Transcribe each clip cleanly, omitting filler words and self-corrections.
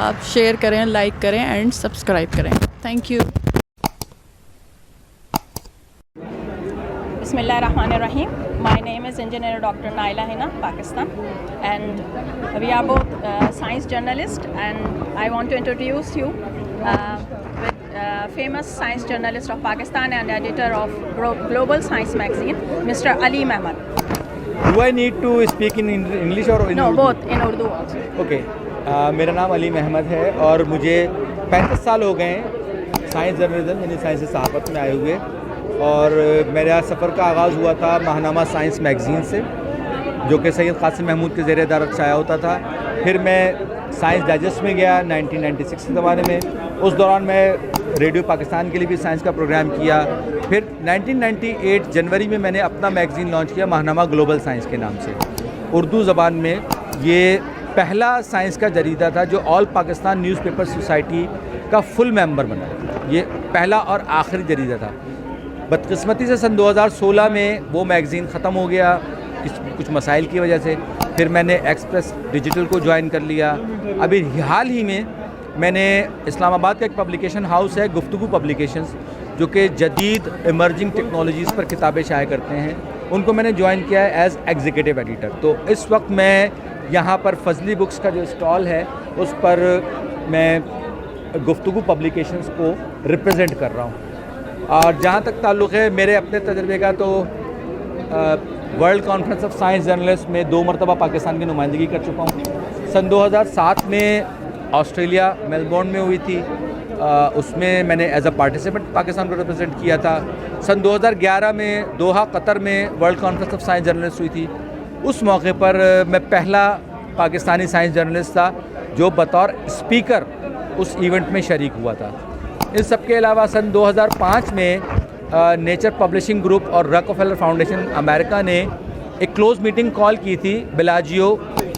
آپ شیئر کریں, لائک کریں اینڈ سبسکرائب کریں. Thank you. بسم اللہ الرحمن الرحیم. My name is Engineer Dr. Naila Hina, Pakistan, and we are both science journalists, and I want to introduce you with famous science journalist of Pakistan and editor of Global Science magazine, Mr. Ali Mehmed. Do I need to speak in English or in No, Urdu? both in Urdu also. Okay. میرا نام علی محمد ہے اور مجھے 35 سال ہو گئے ہیں science journalism یعنی science صحافت میں آئے ہوئے, اور میرا سفر کا آغاز ہوا تھا ماہنامہ سائنس میگزین سے, جو کہ سید قاسم محمود کے زیر ادارت شائع ہوتا تھا. پھر میں سائنس ڈائجسٹ میں گیا 1996 کے زمانے میں. اس دوران میں ریڈیو پاکستان کے لیے بھی سائنس کا پروگرام کیا. پھر 1998 جنوری میں نے اپنا میگزین لانچ کیا ماہنامہ گلوبل سائنس کے نام سے. اردو زبان میں یہ پہلا سائنس کا جریدہ تھا جو آل پاکستان نیوز پیپر سوسائٹی کا فل ممبر بنا. یہ پہلا اور آخری جریدہ تھا. بدقسمتی سے سن 2016 میں وہ میگزین ختم ہو گیا کچھ مسائل کی وجہ سے. پھر میں نے ایکسپریس ڈیجیٹل کو جوائن کر لیا. ابھی حال ہی میں نے اسلام آباد کا ایک پبلیکیشن ہاؤس ہے گفتگو پبلیکیشنز, جو کہ جدید ایمرجنگ ٹیکنالوجیز پر کتابیں شائع کرتے ہیں, ان کو میں نے جوائن کیا ہے ایز ایگزیکٹو ایڈیٹر. تو اس وقت میں یہاں پر فضلی بکس کا جو اسٹال ہے اس پر میں گفتگو پبلیکیشنز کو ریپرزینٹ کر رہا ہوں. اور جہاں تک تعلق ہے میرے اپنے تجربے کا, تو world conference of science journalist میں 2 مرتبہ پاکستان کی نمائندگی کر چکا ہوں. سن 2007 میں آسٹریلیا میلبورن میں ہوئی تھی, اس میں نے ایز اے پارٹیسپینٹ پاکستان کو ریپرزینٹ کیا تھا. سن 2011 میں دوحہ قطر میں world conference of science journalist ہوئی تھی. اس موقع پر میں پہلا پاکستانی سائنس جرنلسٹ تھا جو بطور اسپیکر اس ایونٹ میں شریک ہوا تھا. ان سب کے علاوہ سن 2005 میں نیچر پبلشنگ گروپ اور راکفیلر فاؤنڈیشن امریکہ نے ایک کلوز میٹنگ کال کی تھی بلاجیو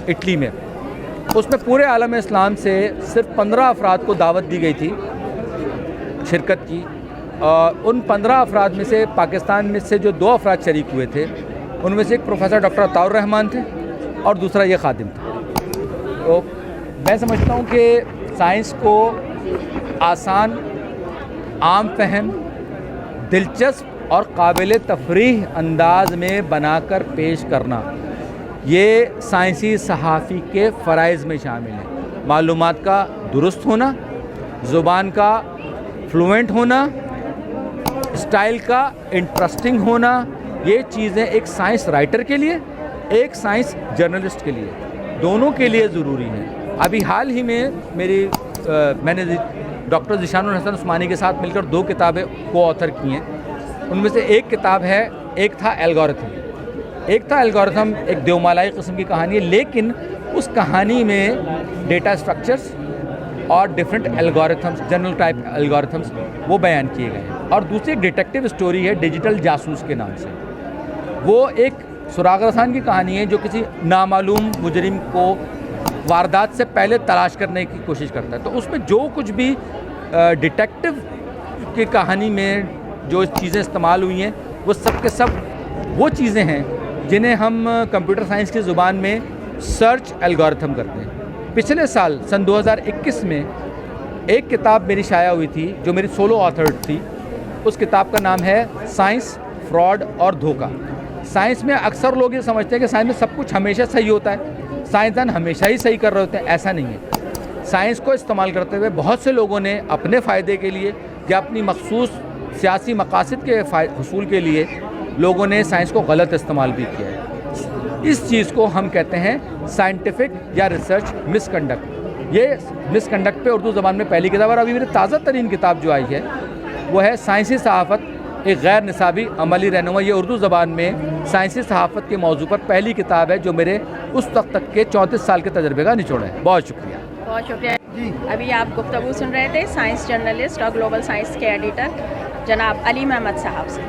اٹلی میں. اس میں پورے عالم اسلام سے صرف 15 افراد کو دعوت دی گئی تھی شرکت کی. ان 15 افراد میں سے پاکستان میں سے جو 2 افراد شریک ہوئے تھے ان میں سے ایک پروفیسر ڈاکٹر عطاء الرحمان تھے اور دوسرا یہ خادم تھا. تو میں سمجھتا ہوں کہ سائنس کو آسان, عام فہم, دلچسپ اور قابل تفریح انداز میں بنا کر پیش کرنا یہ سائنسی صحافی کے فرائض میں شامل ہے. معلومات کا درست ہونا, زبان کا فلوئنٹ ہونا, اسٹائل کا انٹرسٹنگ ہونا, یہ چیزیں ایک سائنس رائٹر کے لیے, ایک سائنس جرنلسٹ کے لیے, دونوں کے لیے ضروری ہیں. ابھی حال ہی میں میں نے ڈاکٹر ذیشان الحسن عثمانی کے ساتھ مل کر 2 کتابیں کو آتھر کی ہیں. ان میں سے ایک کتاب ہے, ایک تھا الگورتھم, ایک دیومالائی قسم کی کہانی ہے, لیکن اس کہانی میں ڈیٹا اسٹرکچرز اور different algorithms, general type algorithms وہ بیان کیے گئے ہیں. اور دوسری ایک ڈیٹیکٹیو اسٹوری ہے ڈیجیٹل جاسوس کے نام سے. وہ ایک سراغ رسان کی کہانی ہے جو کسی نامعلوم مجرم کو واردات سے پہلے تلاش کرنے کی کوشش کرتا ہے. تو اس میں جو کچھ بھی ڈیٹیکٹیو کی کہانی میں جو چیزیں استعمال ہوئی ہیں وہ سب کے سب وہ چیزیں ہیں جنہیں ہم کمپیوٹر سائنس کی زبان میں سرچ الگورتھم کرتے ہیں. پچھلے سال سن 2021 میں ایک کتاب میری شائع ہوئی تھی جو میری سولو آتھرڈ تھی. اس کتاب کا نام ہے سائنس, فراڈ اور دھوکہ. سائنس میں اکثر لوگ یہ سمجھتے ہیں کہ سائنس میں سب کچھ ہمیشہ صحیح ہوتا ہے, سائنسدان ہمیشہ ہی صحیح کر رہے ہوتے ہیں. ایسا نہیں ہے. سائنس کو استعمال کرتے ہوئے بہت سے لوگوں نے اپنے فائدے کے لیے یا اپنی مخصوص سیاسی مقاصد کے حصول کے لیے لوگوں نے سائنس کو غلط استعمال بھی کیا ہے. اس چیز کو ہم کہتے ہیں سائنٹیفک یا ریسرچ مس کنڈکٹ. یہ مس کنڈکٹ پہ اردو زبان میں پہلی کتاب, اور ابھی میری تازہ ترین کتاب جو آئی ہے وہ ہے سائنسی صحافت, ایک غیر نصابی عملی رہنما. یہ اردو زبان میں سائنسی صحافت کے موضوع پر پہلی کتاب ہے جو میرے اس وقت تک کے 34 سال کے تجربے کا نچوڑ ہے. بہت شکریہ. بہت شکریہ. ابھی آپ گفتگو سن رہے تھے سائنس جرنلسٹ اور گلوبل سائنس کے ایڈیٹر جناب علی محمد صاحب سے.